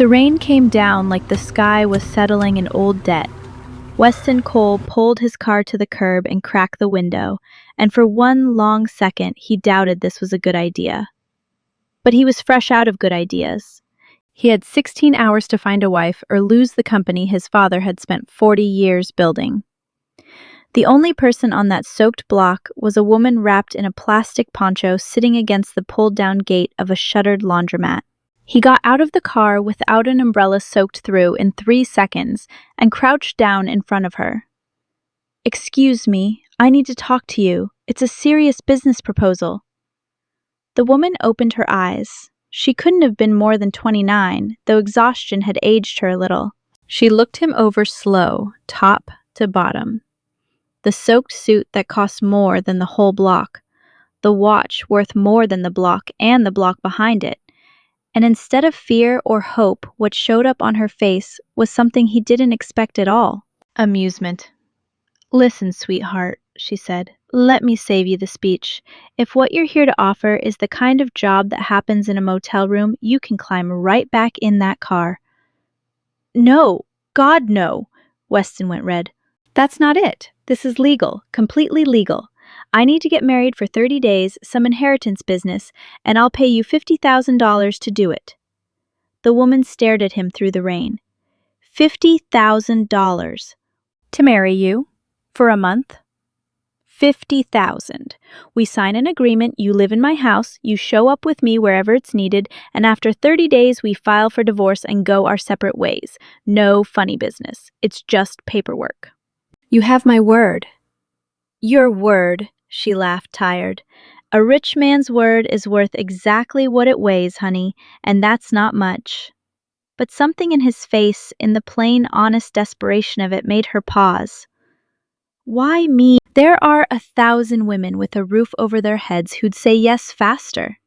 The rain came down like the sky was settling an old debt. Weston Cole pulled his car to the curb and cracked the window, and for one long second he doubted this was a good idea. But he was fresh out of good ideas. He had 16 hours to find a wife or lose the company his father had spent 40 years building. The only person on that soaked block was a woman wrapped in a plastic poncho sitting against the pulled-down gate of a shuttered laundromat. He got out of the car without an umbrella soaked through in 3 seconds and crouched down in front of her. "Excuse me, I need to talk to you. It's a serious business proposal." The woman opened her eyes. She couldn't have been more than 29, though exhaustion had aged her a little. She looked him over slow, top to bottom. The soaked suit that cost more than the whole block, the watch worth more than the block and the block behind it. And instead of fear or hope, what showed up on her face was something he didn't expect at all: amusement. "Listen, sweetheart," she said, "let me save you the speech. If what you're here to offer is the kind of job that happens in a motel room, you can climb right back in that car." "No, God, no!" Weston went red. "That's not it. This is legal, completely legal. I need to get married for 30 days, some inheritance business, and I'll pay you $50,000 to do it." The woman stared at him through the rain. $50,000. To marry you? For a month? 50,000. We sign an agreement, you live in my house, you show up with me wherever it's needed, and after 30 days we file for divorce and go our separate ways. No funny business. It's just paperwork. "You have my word." "Your word," she laughed, tired. "A rich man's word is worth exactly what it weighs, honey, and that's not much." But something in his face, in the plain, honest desperation of it, made her pause. "Why me? There are 1,000 women with a roof over their heads who'd say yes faster."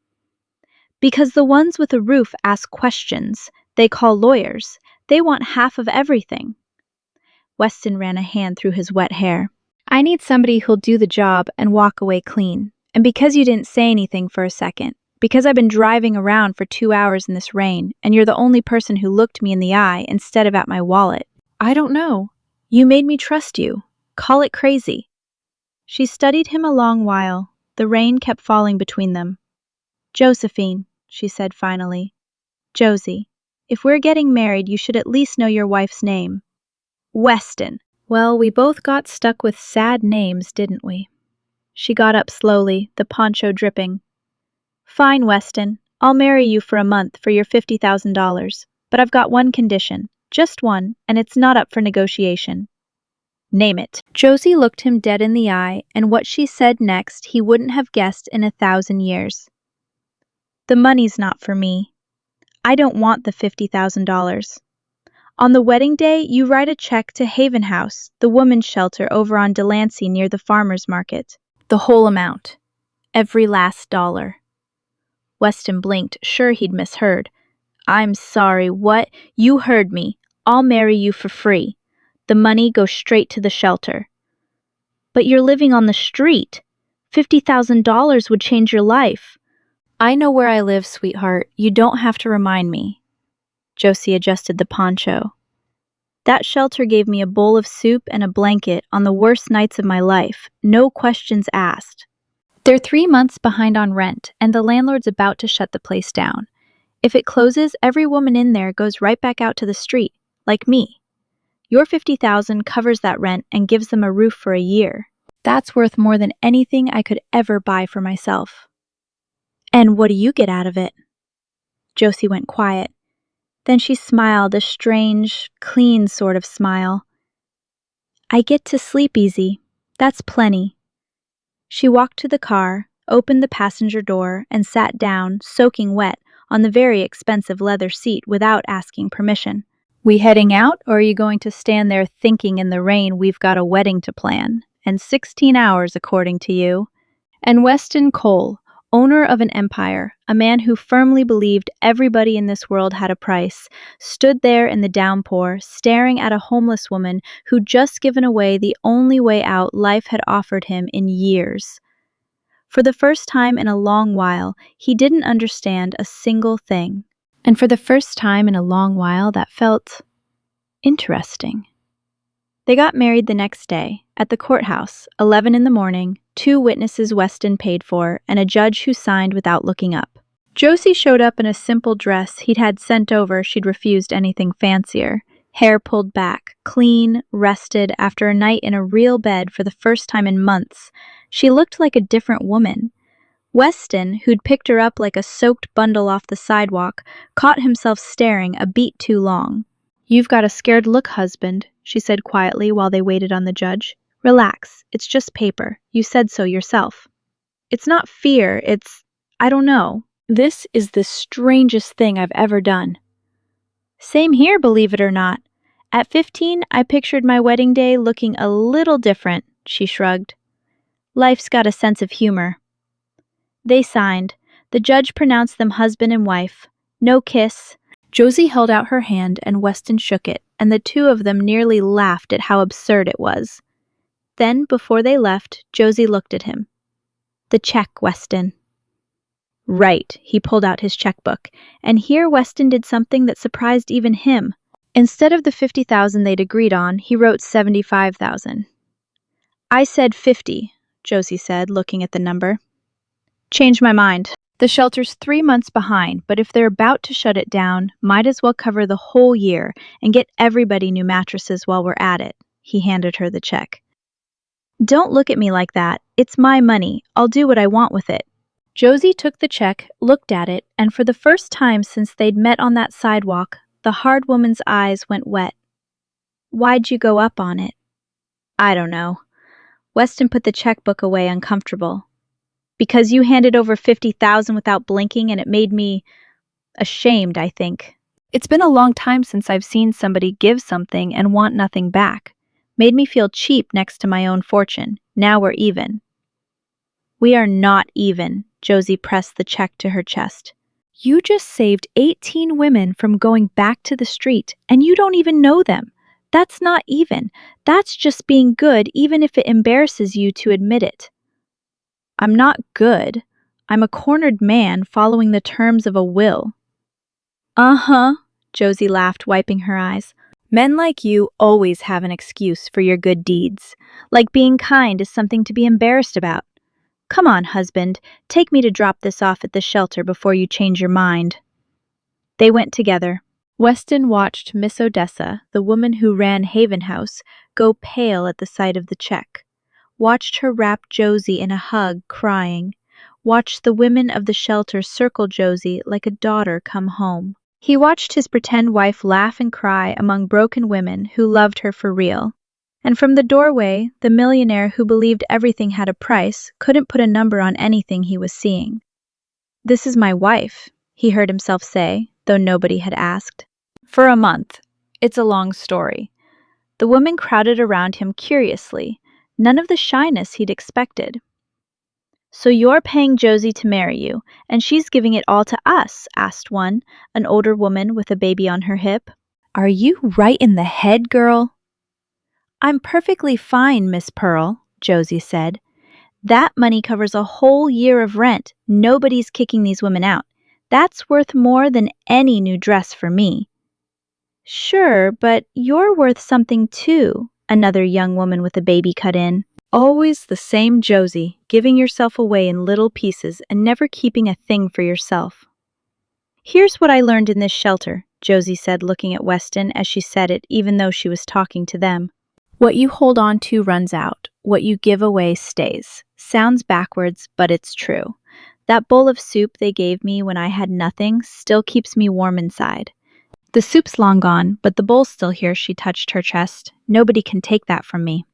"Because the ones with a roof ask questions. They call lawyers. They want half of everything." Weston ran a hand through his wet hair. "I need somebody who'll do the job and walk away clean. And because you didn't say anything for a second, because I've been driving around for 2 hours in this rain, and you're the only person who looked me in the eye instead of at my wallet. I don't know. You made me trust you. Call it crazy." She studied him a long while. The rain kept falling between them. "Josephine," she said finally. "Josie, if we're getting married, you should at least know your wife's name." "Weston." "Well, we both got stuck with sad names, didn't we?" She got up slowly, the poncho dripping. "Fine, Weston. I'll marry you for a month for your $50,000. But I've got one condition. Just one, and it's not up for negotiation." "Name it." Josie looked him dead in the eye, and what she said next he wouldn't have guessed in 1,000 years. "The money's not for me. I don't want the $50,000. On the wedding day, you write a check to Haven House, the women's shelter over on Delancey near the farmer's market. The whole amount. Every last dollar." Weston blinked, sure he'd misheard. "I'm sorry, what? You heard me. I'll marry you for free. The money goes straight to the shelter." "But you're living on the street. $50,000 would change your life." "I know where I live, sweetheart. You don't have to remind me." Josie adjusted the poncho. "That shelter gave me a bowl of soup and a blanket on the worst nights of my life. No questions asked. They're 3 months behind on rent, and the landlord's about to shut the place down. If it closes, every woman in there goes right back out to the street, like me. Your $50,000 covers that rent and gives them a roof for a year. That's worth more than anything I could ever buy for myself." "And what do you get out of it?" Josie went quiet. Then she smiled, a strange, clean sort of smile. "I get to sleep easy. That's plenty." She walked to the car, opened the passenger door, and sat down, soaking wet, on the very expensive leather seat without asking permission. "We heading out, or are you going to stand there thinking in the rain we've got a wedding to plan? And 16 hours, according to you." And Weston Cole, owner of an empire, a man who firmly believed everybody in this world had a price, stood there in the downpour, staring at a homeless woman who'd just given away the only way out life had offered him in years. For the first time in a long while, he didn't understand a single thing. And for the first time in a long while, that felt interesting. They got married the next day, at the courthouse, 11 in the morning, 2 witnesses Weston paid for, and a judge who signed without looking up. Josie showed up in a simple dress he'd had sent over. She'd refused anything fancier. Hair pulled back, clean, rested, after a night in a real bed for the first time in months. She looked like a different woman. Weston, who'd picked her up like a soaked bundle off the sidewalk, caught himself staring a beat too long. "You've got a scared look, husband," she said quietly while they waited on the judge. "Relax, it's just paper. You said so yourself." "It's not fear, I don't know. This is the strangest thing I've ever done." "Same here, believe it or not. At 15, I pictured my wedding day looking a little different," she shrugged. "Life's got a sense of humor." They signed. The judge pronounced them husband and wife. No kiss. Josie held out her hand and Weston shook it, and the two of them nearly laughed at how absurd it was. Then, before they left, Josie looked at him. "The check, Weston." Right, he pulled out his checkbook, and here Weston did something that surprised even him. Instead of the $50,000 they'd agreed on, he wrote $75,000. "I said 50, Josie said, looking at the number. "Changed my mind. The shelter's 3 months behind, but if they're about to shut it down, might as well cover the whole year and get everybody new mattresses while we're at it." He handed her the check. "Don't look at me like that. It's my money. I'll do what I want with it." Josie took the check, looked at it, and for the first time since they'd met on that sidewalk, the hard woman's eyes went wet. "Why'd you go up on it?" "I don't know." Weston put the checkbook away, uncomfortable. "Because you handed over 50,000 without blinking, and it made me ashamed, I think. It's been a long time since I've seen somebody give something and want nothing back. Made me feel cheap next to my own fortune. Now we're even." "We are not even." Josie pressed the check to her chest. "You just saved 18 women from going back to the street, and you don't even know them. That's not even. That's just being good, even if it embarrasses you to admit it." "I'm not good. I'm a cornered man following the terms of a will." "Uh-huh," Josie laughed, wiping her eyes. "Men like you always have an excuse for your good deeds. Like being kind is something to be embarrassed about. Come on, husband, take me to drop this off at the shelter before you change your mind." They went together. Weston watched Miss Odessa, the woman who ran Haven House, go pale at the sight of the check. Watched her wrap Josie in a hug, crying. Watched the women of the shelter circle Josie like a daughter come home. He watched his pretend wife laugh and cry among broken women who loved her for real. And from the doorway, the millionaire who believed everything had a price couldn't put a number on anything he was seeing. "This is my wife," he heard himself say, though nobody had asked. "For a month. It's a long story." The women crowded around him curiously, none of the shyness he'd expected. "So you're paying Josie to marry you, and she's giving it all to us?" asked one, an older woman with a baby on her hip. "Are you right in the head, girl?" "I'm perfectly fine, Miss Pearl," Josie said. "That money covers a whole year of rent. Nobody's kicking these women out. That's worth more than any new dress for me." "Sure, but you're worth something too," another young woman with a baby cut in. "Always the same Josie, giving yourself away in little pieces and never keeping a thing for yourself." "Here's what I learned in this shelter," Josie said, looking at Weston as she said it, even though she was talking to them. "What you hold on to runs out. What you give away stays." Sounds backwards, but it's true. That bowl of soup they gave me when I had nothing still keeps me warm inside. The soup's long gone, but the bowl's still here. She touched her chest. Nobody can take that from me.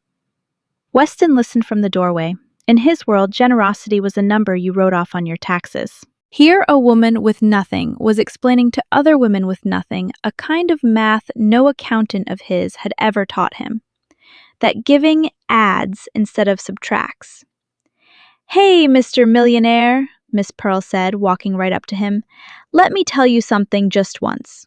Weston listened from the doorway. In his world, generosity was a number you wrote off on your taxes. Here, a woman with nothing was explaining to other women with nothing a kind of math no accountant of his had ever taught him. That giving adds instead of subtracts. "Hey, Mr. Millionaire," Miss Pearl said, walking right up to him. "Let me tell you something just once.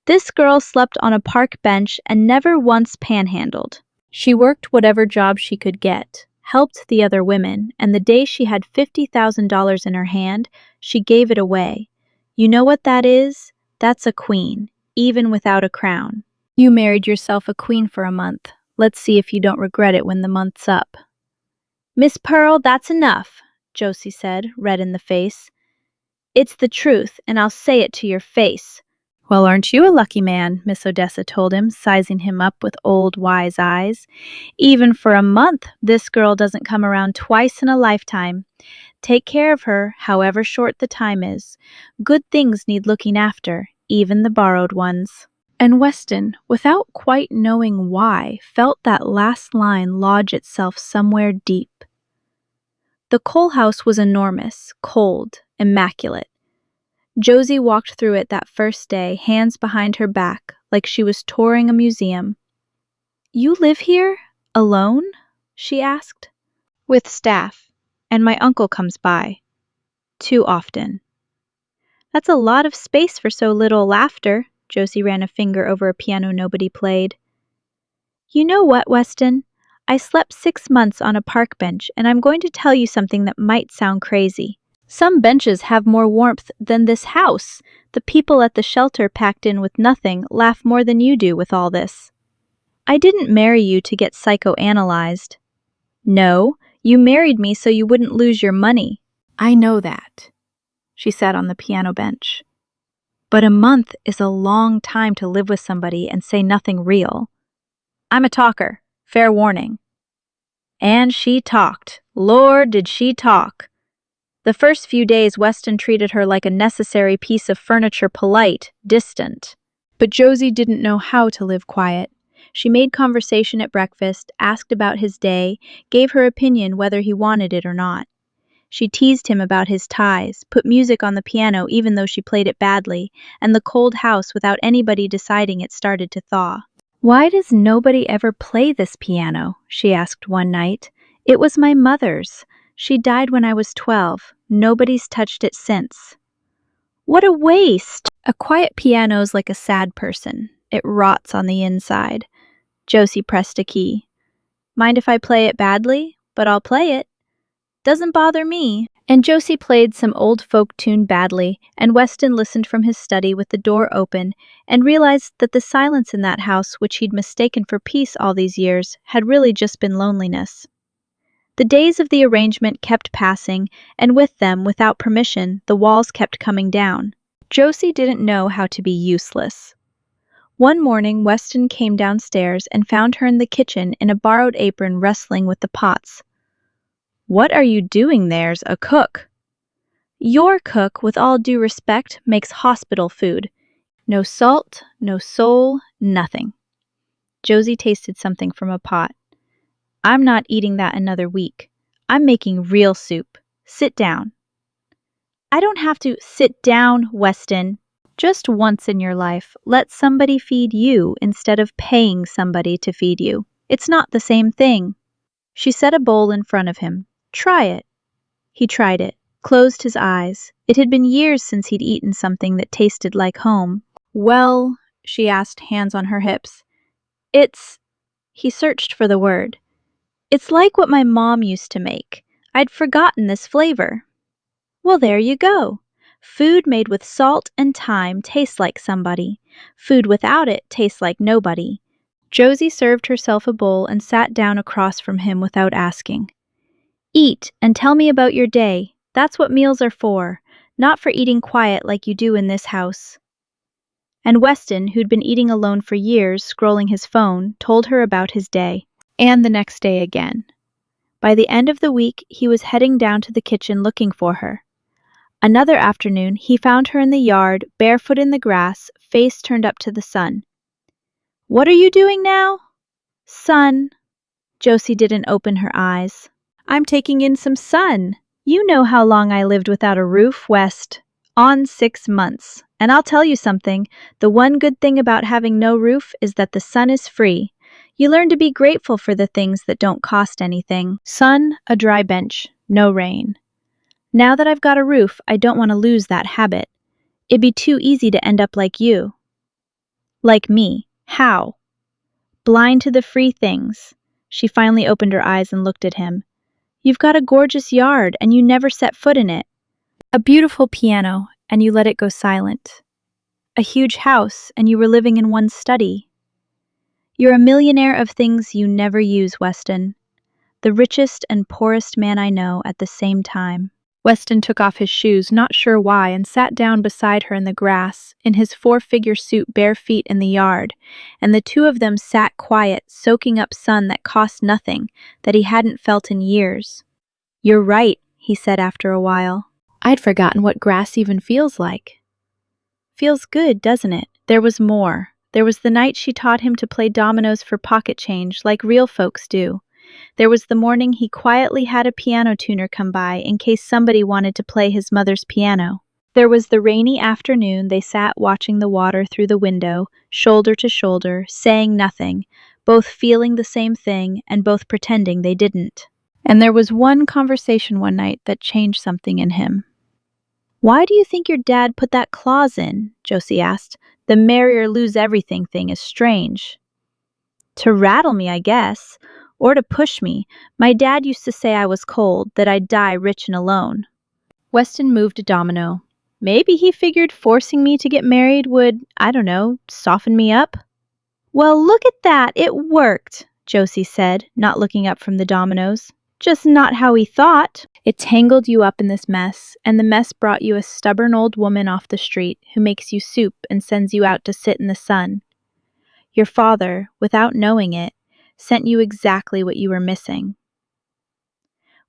This girl slept on a park bench and never once panhandled. She worked whatever job she could get, helped the other women, and the day she had $50,000 in her hand, she gave it away. You know what that is? That's a queen, even without a crown. You married yourself a queen for a month. Let's see if you don't regret it when the month's up. Miss Pearl, that's enough, Josie said, red in the face. It's the truth, and I'll say it to your face. Well, aren't you a lucky man, Miss Odessa told him, sizing him up with old, wise eyes. Even for a month, this girl doesn't come around twice in a lifetime. Take care of her, however short the time is. Good things need looking after, even the borrowed ones. And Weston, without quite knowing why, felt that last line lodge itself somewhere deep. The coal house was enormous, cold, immaculate. Josie walked through it that first day, hands behind her back, like she was touring a museum. You live here? Alone? She asked. With staff, and my uncle comes by. Too often. That's a lot of space for so little laughter. Josie ran a finger over a piano nobody played. You know what, Weston? I slept 6 months on a park bench, and I'm going to tell you something that might sound crazy. Some benches have more warmth than this house. The people at the shelter packed in with nothing laugh more than you do with all this. I didn't marry you to get psychoanalyzed. No, you married me so you wouldn't lose your money. I know that. She sat on the piano bench. But a month is a long time to live with somebody and say nothing real. I'm a talker. Fair warning. And she talked. Lord, did she talk. The first few days, Weston treated her like a necessary piece of furniture, polite, distant. But Josie didn't know how to live quiet. She made conversation at breakfast, asked about his day, gave her opinion whether he wanted it or not. She teased him about his ties, put music on the piano even though she played it badly, and the cold house without anybody deciding it started to thaw. Why does nobody ever play this piano? She asked one night. It was my mother's. She died when I was 12. Nobody's touched it since. What a waste! A quiet piano's like a sad person. It rots on the inside. Josie pressed a key. Mind if I play it badly? But I'll play it. Doesn't bother me. And Josie played some old folk tune badly, and Weston listened from his study with the door open and realized that the silence in that house, which he'd mistaken for peace all these years, had really just been loneliness. The days of the arrangement kept passing, and with them, without permission, the walls kept coming down. Josie didn't know how to be useless. One morning, Weston came downstairs and found her in the kitchen in a borrowed apron wrestling with the pots. What are you doing there's a cook? Your cook, with all due respect, makes hospital food. No salt, no soul, nothing. Josie tasted something from a pot. I'm not eating that another week. I'm making real soup. Sit down. I don't have to sit down, Weston. Just once in your life, let somebody feed you instead of paying somebody to feed you. It's not the same thing. She set a bowl in front of him. Try it. He tried it, closed his eyes. It had been years since he'd eaten something that tasted like home. Well, she asked, hands on her hips. He searched for the word. It's like what my mom used to make. I'd forgotten this flavor. Well, there you go. Food made with salt and thyme tastes like somebody. Food without it tastes like nobody. Josie served herself a bowl and sat down across from him without asking. Eat and tell me about your day. That's what meals are for, not for eating quiet like you do in this house. And Weston, who'd been eating alone for years, scrolling his phone, told her about his day. And the next day again. By the end of the week, he was heading down to the kitchen looking for her. Another afternoon, he found her in the yard, barefoot in the grass, face turned up to the sun. What are you doing now? Sun. Josie didn't open her eyes. I'm taking in some sun. You know how long I lived without a roof, West. On 6 months. And I'll tell you something, the one good thing about having no roof is that the sun is free. You learn to be grateful for the things that don't cost anything. Sun, a dry bench, no rain. Now that I've got a roof, I don't want to lose that habit. It'd be too easy to end up like you. Like me. How? Blind to the free things. She finally opened her eyes and looked at him. You've got a gorgeous yard, and you never set foot in it. A beautiful piano, and you let it go silent. a huge house, and you were living in one study. You're a millionaire of things you never use, Weston. The richest and poorest man I know at the same time. Weston took off his shoes, not sure why, and sat down beside her in the grass, in his four-figure suit, bare feet in the yard, and the two of them sat quiet, soaking up sun that cost nothing, that he hadn't felt in years. "You're right," he said after a while. "I'd forgotten what grass even feels like." "Feels good, doesn't it?" There was more. There was the night she taught him to play dominoes for pocket change, like real folks do. There was the morning he quietly had a piano tuner come by in case somebody wanted to play his mother's piano. There was the rainy afternoon they sat watching the water through the window, shoulder to shoulder, saying nothing, both feeling the same thing and both pretending they didn't. And there was one conversation one night that changed something in him. "Why do you think your dad put that clause in?" Josie asked. "The marry or lose everything thing is strange." "To rattle me, I guess. Or to push me. My dad used to say I was cold, that I'd die rich and alone." Weston moved a domino. "Maybe he figured forcing me to get married would, I don't know, soften me up?" "Well, look at that, it worked," Josie said, not looking up from the dominoes. "Just not how he thought." "It tangled you up in this mess, and the mess brought you a stubborn old woman off the street who makes you soup and sends you out to sit in the sun. Your father, without knowing it, sent you exactly what you were missing."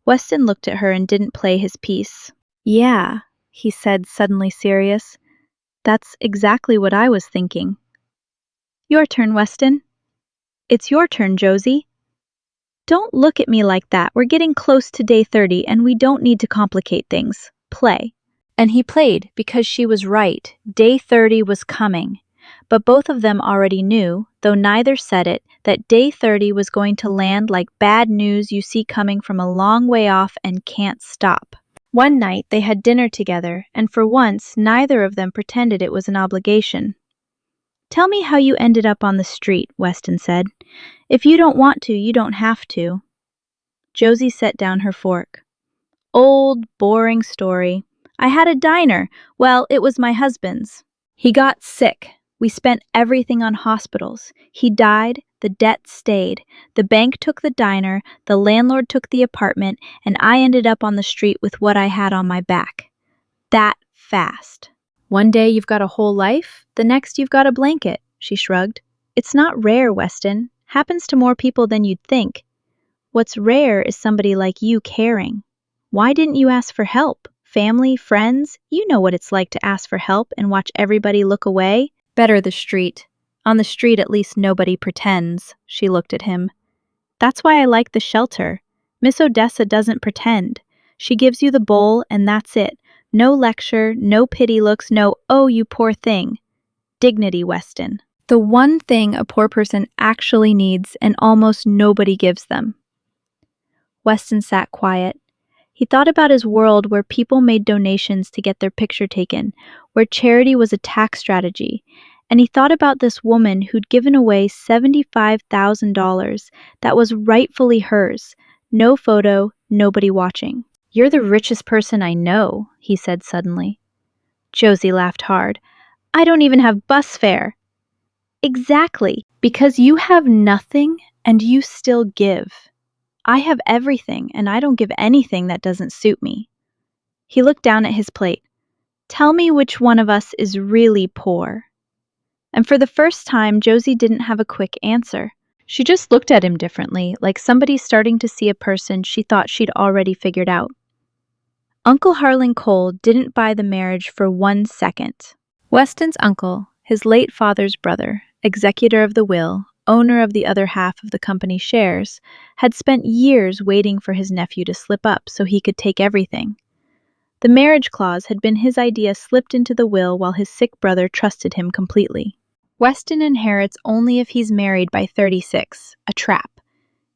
Weston looked at her and didn't play his piece. "Yeah," he said, suddenly serious. "That's exactly what I was thinking." "Your turn, Weston." "It's your turn, Josie." "Don't look at me like that. We're getting close to day 30, and we don't need to complicate things. Play." And he played because she was right. Day 30 was coming. But both of them already knew, though neither said it, that day 30 was going to land like bad news you see coming from a long way off and can't stop. One night they had dinner together, and for once neither of them pretended it was an obligation. "Tell me how you ended up on the street," Weston said. "If you don't want to, you don't have to." Josie set down her fork. "Old, boring story. I had a diner. Well, it was my husband's. He got sick. We spent everything on hospitals. He died, the debt stayed. The bank took the diner, the landlord took the apartment, and I ended up on the street with what I had on my back. That fast. One day you've got a whole life, the next you've got a blanket," she shrugged. "It's not rare, Weston. Happens to more people than you'd think. What's rare is somebody like you caring. Why didn't you ask for help? Family, friends? You know what it's like to ask for help and watch everybody look away. Better the street. On the street, at least nobody pretends." She looked at him. "That's why I like the shelter. Miss Odessa doesn't pretend. She gives you the bowl, and that's it. No lecture, no pity looks, no, 'oh, you poor thing.' Dignity, Weston. The one thing a poor person actually needs, and almost nobody gives them." Weston sat quiet. He thought about his world where people made donations to get their picture taken, where charity was a tax strategy, and he thought about this woman who'd given away $75,000 that was rightfully hers. No photo, nobody watching. "You're the richest person I know," he said suddenly. Josie laughed hard. "I don't even have bus fare." "Exactly, because you have nothing and you still give. I have everything, and I don't give anything that doesn't suit me." He looked down at his plate. "Tell me which one of us is really poor." And for the first time, Josie didn't have a quick answer. She just looked at him differently, like somebody starting to see a person she thought she'd already figured out. Uncle Harlan Cole didn't buy the marriage for 1 second. Weston's uncle, his late father's brother, executor of the will, owner of the other half of the company shares, had spent years waiting for his nephew to slip up so he could take everything. The marriage clause had been his idea slipped into the will while his sick brother trusted him completely. Weston inherits only if he's married by 36, a trap,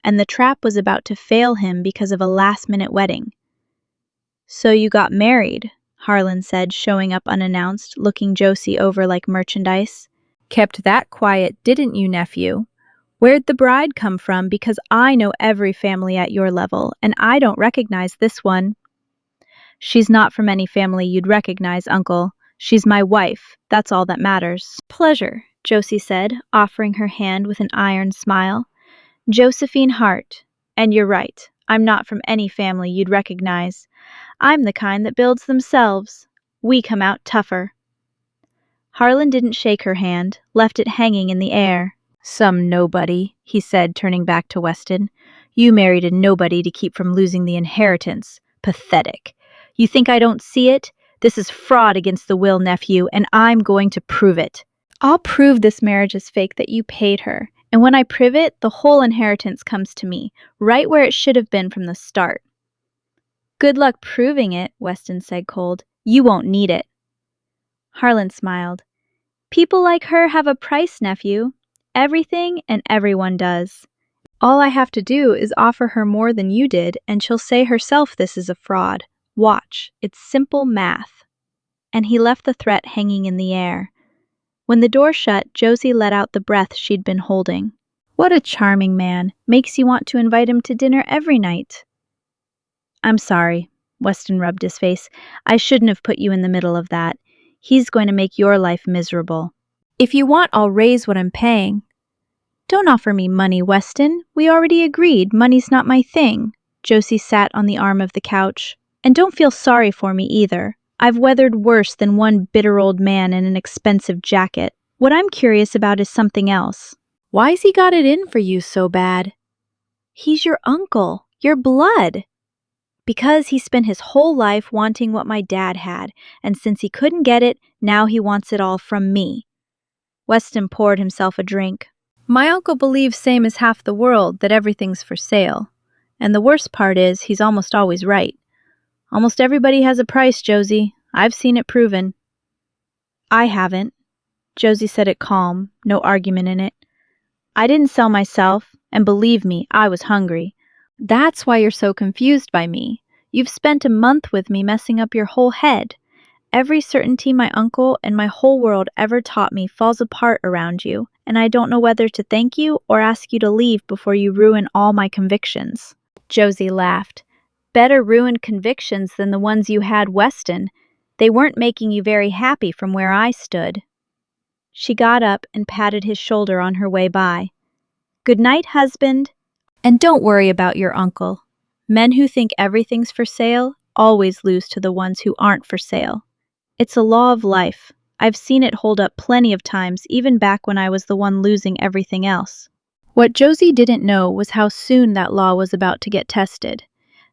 and the trap was about to fail him because of a last-minute wedding. "So you got married," Harlan said, showing up unannounced, looking Josie over like merchandise. "Kept that quiet, didn't you, nephew? Where'd the bride come from? Because I know every family at your level, and I don't recognize this one." "She's not from any family you'd recognize, Uncle," She's my wife. That's all that matters. Pleasure, Josie said, offering her hand with an iron smile. Josephine Hart. And you're right. I'm not from any family you'd recognize. I'm the kind that builds themselves. We come out tougher. Harlan didn't shake her hand, left it hanging in the air. Some nobody, he said, turning back to Weston. You married a nobody to keep from losing the inheritance. Pathetic. You think I don't see it? This is fraud against the will, nephew, and I'm going to prove it. I'll prove this marriage is fake that you paid her, and when I prove it, the whole inheritance comes to me, right where it should have been from the start. Good luck proving it, Weston said cold. You won't need it. Harlan smiled. People like her have a price, nephew. Everything and everyone does. All I have to do is offer her more than you did, and she'll say herself this is a fraud. Watch, it's simple math. And he left the threat hanging in the air. When the door shut, Josie let out the breath she'd been holding. What a charming man. Makes you want to invite him to dinner every night. I'm sorry, Weston rubbed his face. I shouldn't have put you in the middle of that. He's going to make your life miserable. If you want, I'll raise what I'm paying. Don't offer me money, Weston. We already agreed money's not my thing. Josie sat on the arm of the couch. And don't feel sorry for me either. I've weathered worse than one bitter old man in an expensive jacket. What I'm curious about is something else. Why's he got it in for you so bad? He's your uncle, your blood. Because he spent his whole life wanting what my dad had, and since he couldn't get it, now he wants it all from me. Weston poured himself a drink. My uncle believes, same as half the world, that everything's for sale. And the worst part is, he's almost always right. Almost everybody has a price, Josie. I've seen it proven. I haven't. Josie said it calm, no argument in it. I didn't sell myself, and believe me, I was hungry. That's why you're so confused by me. You've spent a month with me messing up your whole head. Every certainty my uncle and my whole world ever taught me falls apart around you, and I don't know whether to thank you or ask you to leave before you ruin all my convictions. Josie laughed. Better ruined convictions than the ones you had, Weston. They weren't making you very happy from where I stood. She got up and patted his shoulder on her way by. Good night, husband. And don't worry about your uncle. Men who think everything's for sale always lose to the ones who aren't for sale. It's a law of life. I've seen it hold up plenty of times, even back when I was the one losing everything else. What Josie didn't know was how soon that law was about to get tested.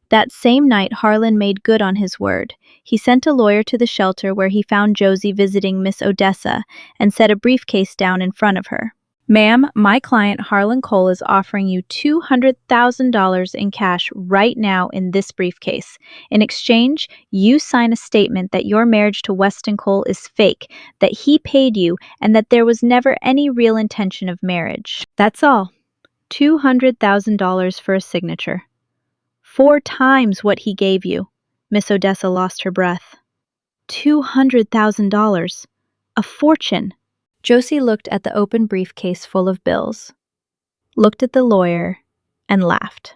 That same night, Harlan made good on his word. He sent a lawyer to the shelter where he found Josie visiting Miss Odessa and set a briefcase down in front of her. Ma'am, my client Harlan Cole is offering you $200,000 in cash right now in this briefcase. In exchange, you sign a statement that your marriage to Weston Cole is fake, that he paid you, and that there was never any real intention of marriage. That's all. $200,000 for a signature. 4 times what he gave you. Miss Odessa lost her breath. $200,000. A fortune. Josie looked at the open briefcase full of bills, looked at the lawyer, and laughed.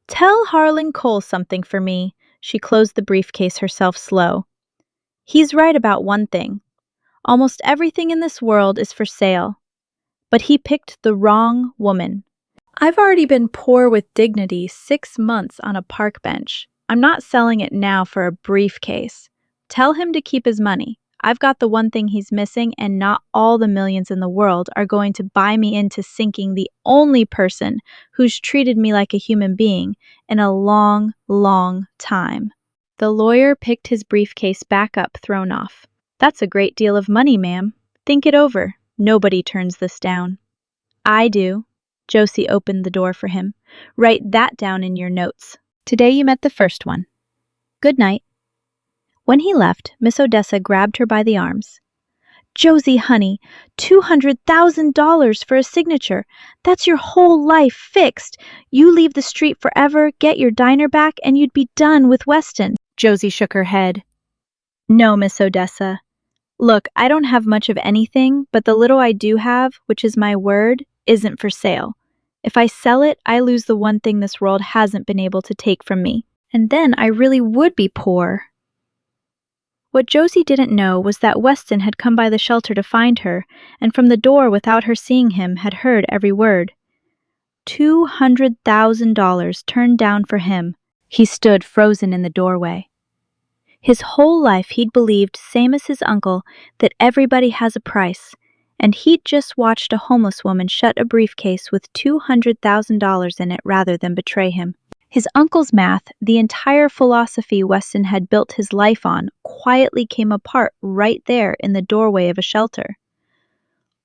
Tell Harlan Cole something for me. She closed the briefcase herself slow. He's right about one thing. Almost everything in this world is for sale. But he picked the wrong woman. I've already been poor with dignity 6 months on a park bench. I'm not selling it now for a briefcase. Tell him to keep his money. I've got the one thing he's missing, and not all the millions in the world are going to buy me into sinking the only person who's treated me like a human being in a long, long time. The lawyer picked his briefcase back up, thrown off. That's a great deal of money, ma'am. Think it over. Nobody turns this down. I do. Josie opened the door for him. Write that down in your notes. Today you met the first one. Good night. When he left, Miss Odessa grabbed her by the arms. Josie, honey, $200,000 for a signature. That's your whole life fixed. You leave the street forever, get your diner back, and you'd be done with Weston. Josie shook her head. No, Miss Odessa. Look, I don't have much of anything, but the little I do have, which is my word, isn't for sale. If I sell it, I lose the one thing this world hasn't been able to take from me. And then I really would be poor. What Josie didn't know was that Weston had come by the shelter to find her, and from the door without her seeing him had heard every word. $200,000 turned down for him. He stood frozen in the doorway. His whole life he'd believed, same as his uncle, that everybody has a price, and he'd just watched a homeless woman shut a briefcase with $200,000 in it rather than betray him. His uncle's math, the entire philosophy Weston had built his life on, quietly came apart right there in the doorway of a shelter.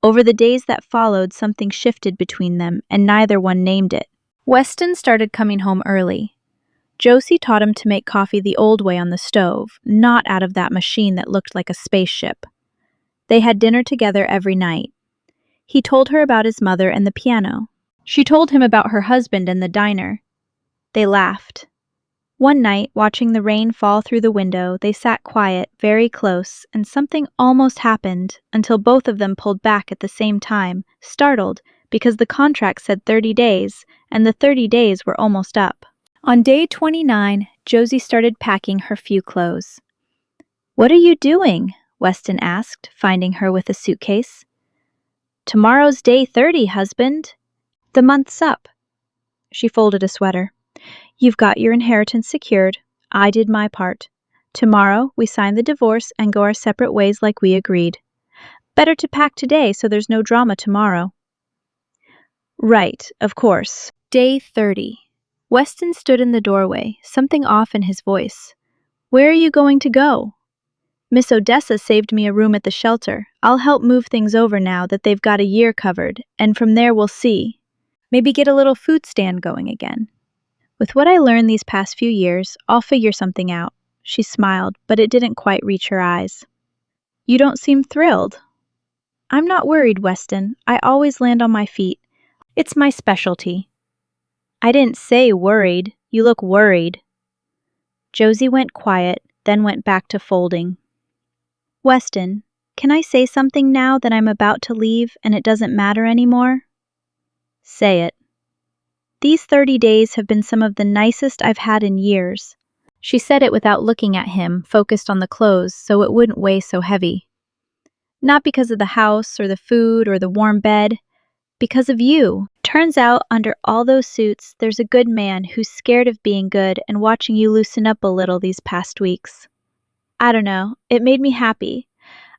Over the days that followed, something shifted between them, and neither one named it. Weston started coming home early. Josie taught him to make coffee the old way on the stove, not out of that machine that looked like a spaceship. They had dinner together every night. He told her about his mother and the piano. She told him about her husband and the diner. They laughed. One night, watching the rain fall through the window, they sat quiet, very close, and something almost happened until both of them pulled back at the same time, startled, because the contract said 30 days, and the 30 days were almost up. On day 29, Josie started packing her few clothes. "What are you doing?" Weston asked, finding her with a suitcase. "Tomorrow's day 30, husband. The month's up." She folded a sweater. "You've got your inheritance secured. I did my part. Tomorrow, we sign the divorce and go our separate ways like we agreed. Better to pack today so there's no drama tomorrow." "Right, of course." Day 30. Weston stood in the doorway, something off in his voice. "Where are you going to go?" "Miss Odessa saved me a room at the shelter. I'll help move things over now that they've got a year covered, and from there we'll see. Maybe get a little food stand going again. With what I learned these past few years, I'll figure something out." She smiled, but it didn't quite reach her eyes. "You don't seem thrilled." "I'm not worried, Weston. I always land on my feet. It's my specialty." "I didn't say worried. You look worried." Josie went quiet, then went back to folding. "Weston, can I say something now that I'm about to leave and it doesn't matter anymore?" "Say it." "These 30 days have been some of the nicest I've had in years." She said it without looking at him, focused on the clothes so it wouldn't weigh so heavy. "Not because of the house or the food or the warm bed. Because of you. Turns out, under all those suits, there's a good man who's scared of being good and watching you loosen up a little these past weeks. I don't know, it made me happy.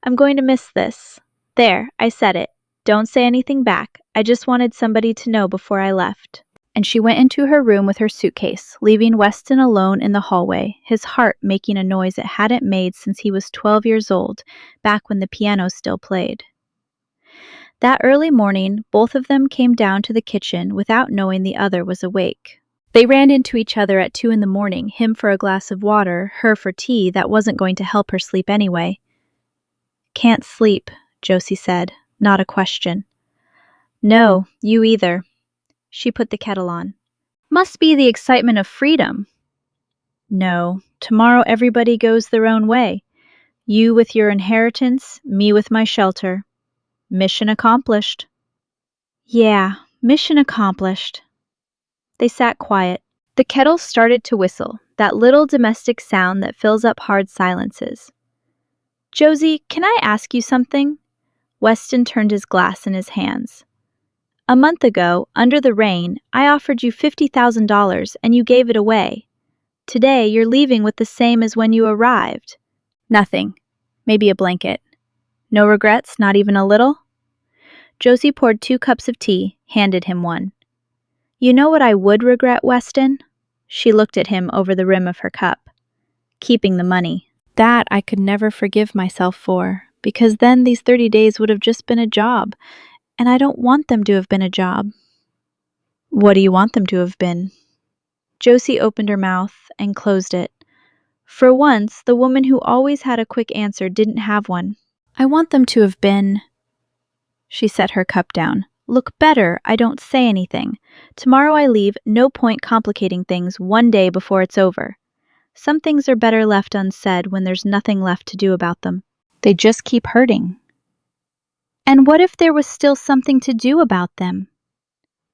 I'm going to miss this. There, I said it. Don't say anything back. I just wanted somebody to know before I left." And she went into her room with her suitcase, leaving Weston alone in the hallway, his heart making a noise it hadn't made since he was 12 years old, back when the piano still played. That early morning, both of them came down to the kitchen without knowing the other was awake. They ran into each other at 2 a.m, him for a glass of water, her for tea that wasn't going to help her sleep anyway. "Can't sleep," Josie said, not a question. "No, you either." She put the kettle on. "Must be the excitement of freedom." "No, tomorrow everybody goes their own way. You with your inheritance, me with my shelter. Mission accomplished." "Yeah, mission accomplished." They sat quiet. The kettle started to whistle, that little domestic sound that fills up hard silences. "Josie, can I ask you something?" Weston turned his glass in his hands. "A month ago, under the rain, I offered you $50,000 and you gave it away. Today, you're leaving with the same as when you arrived." "Nothing. Maybe a blanket." "No regrets, not even a little?" Josie poured 2 cups of tea, handed him one. "You know what I would regret, Weston?" She looked at him over the rim of her cup. "Keeping the money. That I could never forgive myself for, because then these 30 days would have just been a job, and I don't want them to have been a job." "What do you want them to have been?" Josie opened her mouth and closed it. For once, the woman who always had a quick answer didn't have one. "I want them to have been..." She set her cup down. "Look better, I don't say anything. Tomorrow I leave, no point complicating things one day before it's over. Some things are better left unsaid when there's nothing left to do about them. They just keep hurting." "And what if there was still something to do about them?"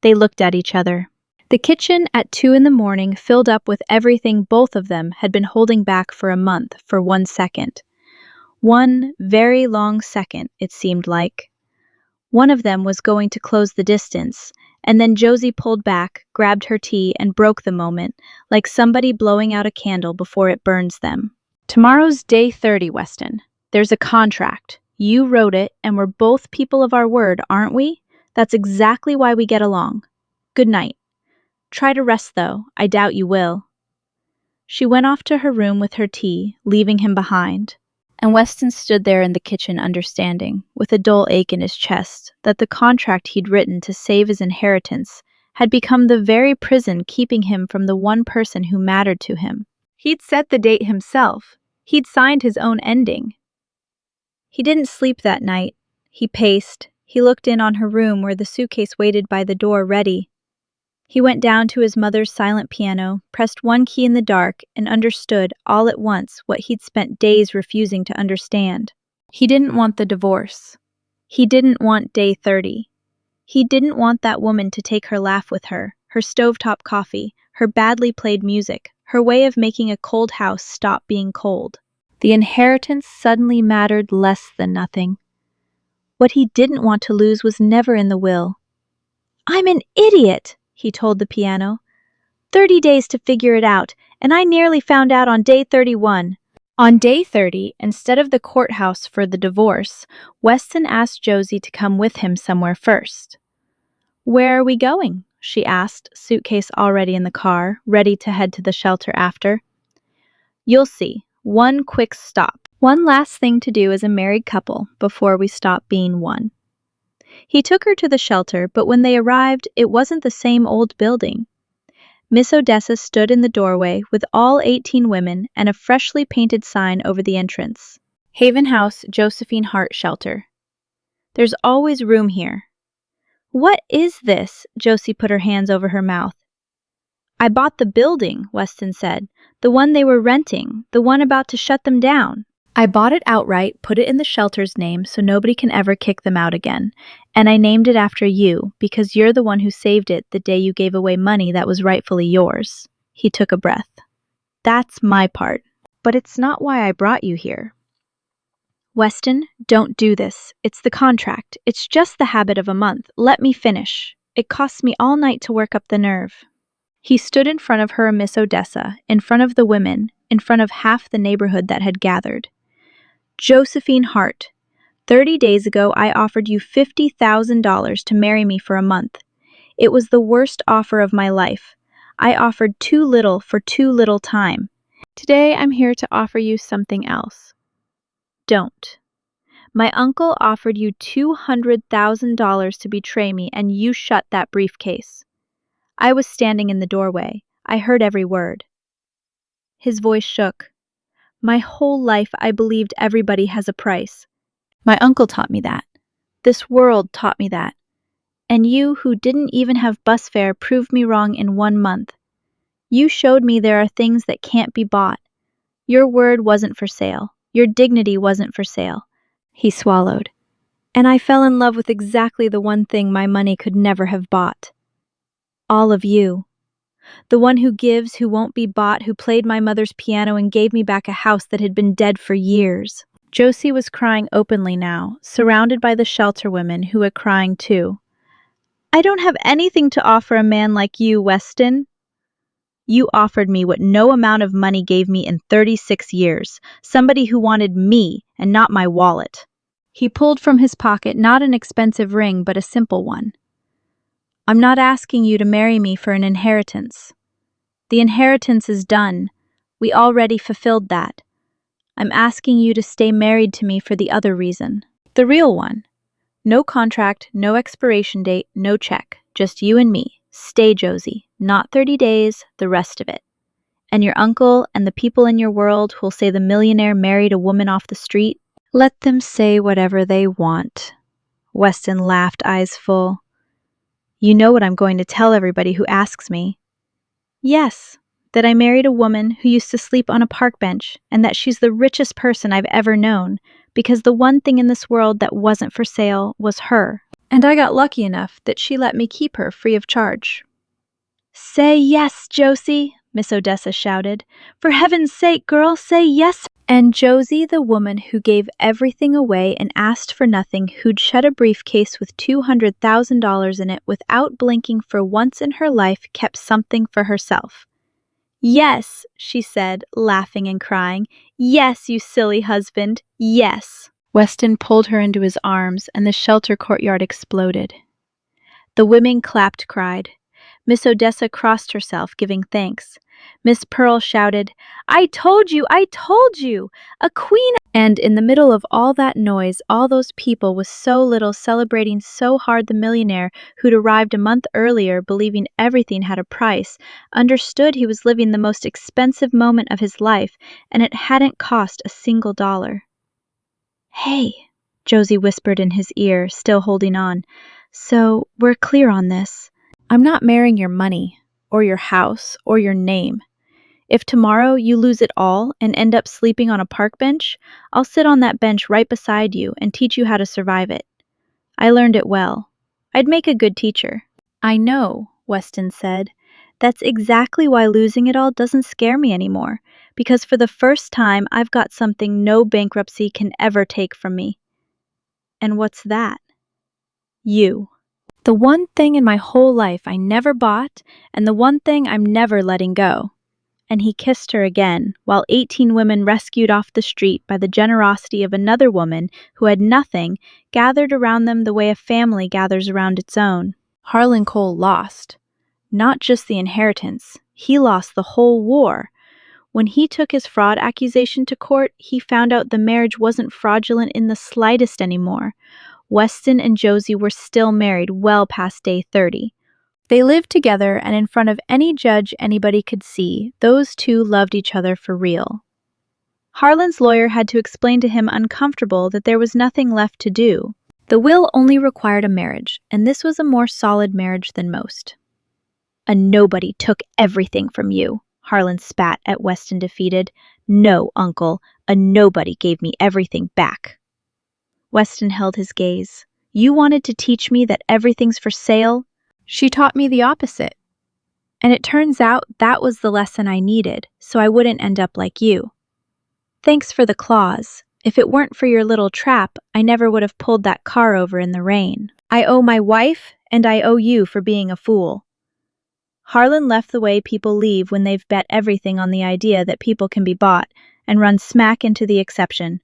They looked at each other. The kitchen at 2 a.m. filled up with everything both of them had been holding back for a month for 1 second. One very long second, it seemed like. One of them was going to close the distance, and then Josie pulled back, grabbed her tea, and broke the moment, like somebody blowing out a candle before it burns them. Tomorrow's day 30, Weston. There's a contract. You wrote it, and we're both people of our word, aren't we? That's exactly why we get along. Good night. Try to rest, though. I doubt you will. She went off to her room with her tea, leaving him behind. And Weston stood there in the kitchen understanding, with a dull ache in his chest, that the contract he'd written to save his inheritance had become the very prison keeping him from the one person who mattered to him. He'd set the date himself. He'd signed his own ending. He didn't sleep that night. He paced. He looked in on her room where the suitcase waited by the door ready. He went down to his mother's silent piano, pressed one key in the dark, and understood all at once what he'd spent days refusing to understand. He didn't want the divorce. He didn't want day 30. He didn't want that woman to take her laugh with her, her stovetop coffee, her badly played music, her way of making a cold house stop being cold. The inheritance suddenly mattered less than nothing. What he didn't want to lose was never in the will. "I'm an idiot," he told the piano. 30 days to figure it out, and I nearly found out on day 31. On day 30, instead of the courthouse for the divorce, Weston asked Josie to come with him somewhere first. "Where are we going?" she asked, suitcase already in the car, ready to head to the shelter after. "You'll see. One quick stop. One last thing to do as a married couple before we stop being one." He took her to the shelter, but when they arrived, it wasn't the same old building. Miss Odessa stood in the doorway with all 18 women and a freshly painted sign over the entrance. "Haven House, Josephine Hart Shelter. There's always room here." "What is this?" Josie put her hands over her mouth. "I bought the building," Weston said. "The one they were renting, the one about to shut them down. I bought it outright, put it in the shelter's name so nobody can ever kick them out again. And I named it after you, because you're the one who saved it the day you gave away money that was rightfully yours." He took a breath. "That's my part. But it's not why I brought you here." "Weston, don't do this. It's the contract. It's just the habit of a month. Let me finish. It costs me all night to work up the nerve." He stood in front of her, Miss Odessa, in front of the women, in front of half the neighborhood that had gathered. "Josephine Hart, 30 days ago I offered you $50,000 to marry me for a month. It was the worst offer of my life. I offered too little for too little time. Today I'm here to offer you something else. Don't. My uncle offered you $200,000 to betray me, and you shut that briefcase." I was standing in the doorway. I heard every word. His voice shook. "My whole life I believed everybody has a price. My uncle taught me that. This world taught me that. And you, who didn't even have bus fare, proved me wrong in 1 month. You showed me there are things that can't be bought. Your word wasn't for sale. Your dignity wasn't for sale." He swallowed. "And I fell in love with exactly the one thing my money could never have bought. All of you. The one who gives, who won't be bought, who played my mother's piano and gave me back a house that had been dead for years." Josie was crying openly now, surrounded by the shelter women who were crying too. "I don't have anything to offer a man like you, Weston. You offered me what no amount of money gave me in 36 years, somebody who wanted me and not my wallet." He pulled from his pocket not an expensive ring, but a simple one. "I'm not asking you to marry me for an inheritance. The inheritance is done. We already fulfilled that. I'm asking you to stay married to me for the other reason. The real one. No contract, no expiration date, no check. Just you and me. Stay, Josie. Not 30 days, the rest of it. And your uncle and the people in your world who'll say the millionaire married a woman off the street, let them say whatever they want." Weston laughed, eyes full. "You know what I'm going to tell everybody who asks me." "Yes, that I married a woman who used to sleep on a park bench, and that she's the richest person I've ever known, because the one thing in this world that wasn't for sale was her. And I got lucky enough that she let me keep her free of charge." "Say yes, Josie," Miss Odessa shouted. "For heaven's sake, girl, say yes." And Josie, the woman who gave everything away and asked for nothing, who'd shut a briefcase with $200,000 in it without blinking for once in her life, kept something for herself. Yes, she said, laughing and crying. Yes, you silly husband. Yes. Weston pulled her into his arms, and the shelter courtyard exploded. The women clapped, cried. Miss Odessa crossed herself, giving thanks. Miss Pearl shouted, I told you! I told you! A queen! And in the middle of all that noise, all those people with so little, celebrating so hard, the millionaire, who'd arrived a month earlier, believing everything had a price, understood he was living the most expensive moment of his life, and it hadn't cost a single dollar. Hey, Josie whispered in his ear, still holding on. So, we're clear on this. I'm not marrying your money, or your house, or your name. If tomorrow you lose it all and end up sleeping on a park bench, I'll sit on that bench right beside you and teach you how to survive it. I learned it well. I'd make a good teacher. I know, Weston said. That's exactly why losing it all doesn't scare me anymore, because for the first time I've got something no bankruptcy can ever take from me. And what's that? You. The one thing in my whole life I never bought, and the one thing I'm never letting go. And he kissed her again, while 18 women rescued off the street by the generosity of another woman who had nothing gathered around them the way a family gathers around its own. Harlan Cole lost. Not just the inheritance, he lost the whole war. When he took his fraud accusation to court, he found out the marriage wasn't fraudulent in the slightest anymore. Weston and Josie were still married well past day 30. They lived together, and in front of any judge anybody could see, those two loved each other for real. Harlan's lawyer had to explain to him, uncomfortable, that there was nothing left to do. The will only required a marriage, and this was a more solid marriage than most. A nobody took everything from you, Harlan spat at Weston, defeated. No, uncle, a nobody gave me everything back. Weston held his gaze. You wanted to teach me that everything's for sale? She taught me the opposite. And it turns out that was the lesson I needed, so I wouldn't end up like you. Thanks for the claws. If it weren't for your little trap, I never would have pulled that car over in the rain. I owe my wife, and I owe you for being a fool. Harlan left the way people leave when they've bet everything on the idea that people can be bought, and run smack into the exception.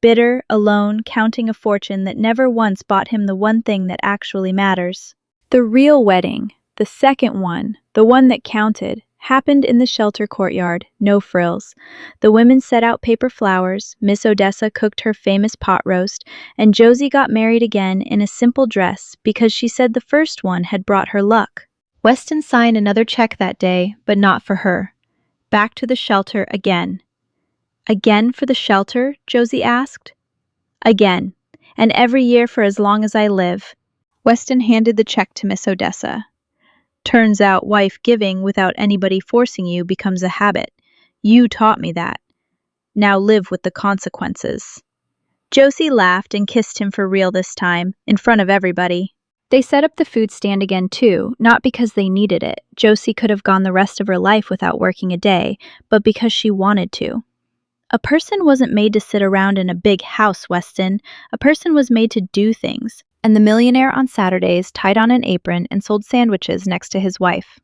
Bitter, alone, counting a fortune that never once bought him the one thing that actually matters. The real wedding, the second one, the one that counted, happened in the shelter courtyard, no frills. The women set out paper flowers, Miss Odessa cooked her famous pot roast, and Josie got married again in a simple dress because she said the first one had brought her luck. Weston signed another check that day, but not for her. Back to the shelter again. Again for the shelter? Josie asked. Again, and every year for as long as I live. Weston handed the check to Miss Odessa. Turns out wife giving without anybody forcing you becomes a habit. You taught me that. Now live with the consequences. Josie laughed and kissed him for real this time, in front of everybody. They set up the food stand again too, not because they needed it. Josie could have gone the rest of her life without working a day, but because she wanted to. A person wasn't made to sit around in a big house, Weston. A person was made to do things. And the millionaire on Saturdays tied on an apron and sold sandwiches next to his wife.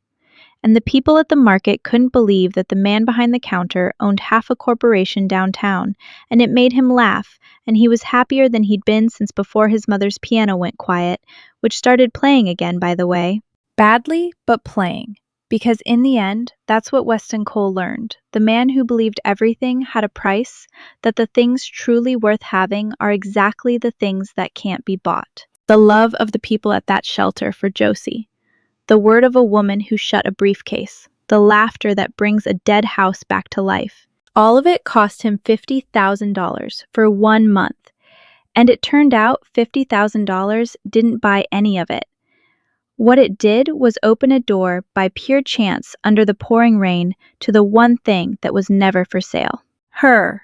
And the people at the market couldn't believe that the man behind the counter owned half a corporation downtown, and it made him laugh, and he was happier than he'd been since before his mother's piano went quiet, which started playing again, by the way. Badly, but playing. Because in the end, that's what Weston Cole learned. The man who believed everything had a price, that the things truly worth having are exactly the things that can't be bought. The love of the people at that shelter for Josie. The word of a woman who shut a briefcase. The laughter that brings a dead house back to life. All of it cost him $50,000 for 1 month. And it turned out $50,000 didn't buy any of it. What it did was open a door by pure chance under the pouring rain to the one thing that was never for sale. Her.